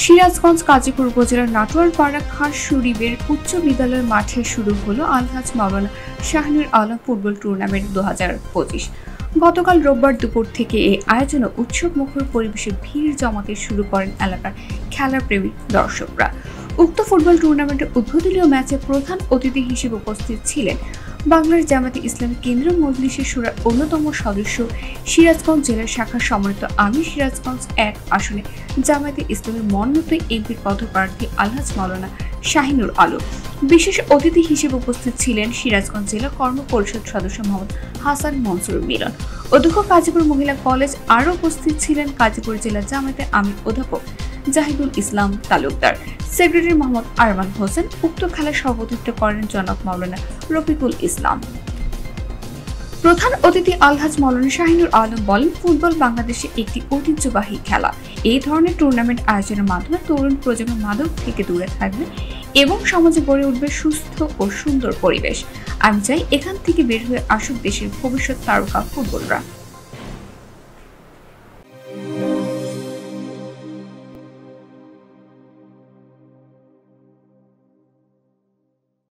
সিরাজগঞ্জ কাজীপুর উপজেলার নাটোয়ারপাড়া খাস শরীফের উচ্চ বিদ্যালয় মাঠে শুরু হলো আলহাজ মাওলানা শাহিনুর আলম ফুটবল টুর্নামেন্ট 2025। গতকাল রোববার দুপুর থেকে এই আয়োজনে উৎসব মুখর পরিবেশে ভিড় জমাতে শুরু করেন এলাকার খেলাপ্রেমী দর্শকরা। উক্ত ফুটবল টুর্নামেন্টের উদ্বোধনী ম্যাচে প্রধান অতিথি হিসেবে উপস্থিত ছিলেন বাংলার জামায়াতে ইসলামী কেন্দ্রীয় মজলিসের শুরার অন্যতম সদস্য, সিরাজগঞ্জ জেলার শাখার সমন্বিত আমির সিরাজগঞ্জ 1 আসনে জামায়াতে ইসলামীর মনোনীত এমপি পদপ্রার্থী আলহাজ মাওলানা শাহিনুর আলম। বিশেষ অতিথি হিসেবে উপস্থিত ছিলেন সিরাজগঞ্জ জেলা কর্ম পরিষদ সদস্য মোহাম্মদ হাসান মনসুর মিলন, অধ্যক্ষ কাজীপুর মহিলা কলেজ। আরও উপস্থিত ছিলেন গাজীপুর জেলা জামায়াতে আমির অধ্যাপক জাহিদুল ইসলাম তালুকদার, সেক্রেটারি মোহাম্মদ আরমান হোসেন। উক্ত খেলায় সভাপতিত্ব করেন জনাব মাওলানা রফিকুল ইসলাম। প্রধান অতিথি আলহাজ মাওলানা শাহিনুর আলম বলেন, ফুটবল বাংলাদেশে একটি ঐতিহ্যবাহী খেলা। এই ধরনের টুর্নামেন্ট আয়োজনের মাধ্যমে তরুণ প্রজন্ম মাদক থেকে দূরে থাকবে এবং সমাজে গড়ে উঠবে সুস্থ ও সুন্দর পরিবেশ। আমি চাই এখান থেকে বের হয়ে আসুক দেশের ভবিষ্যৎ তারকা ফুটবলরা।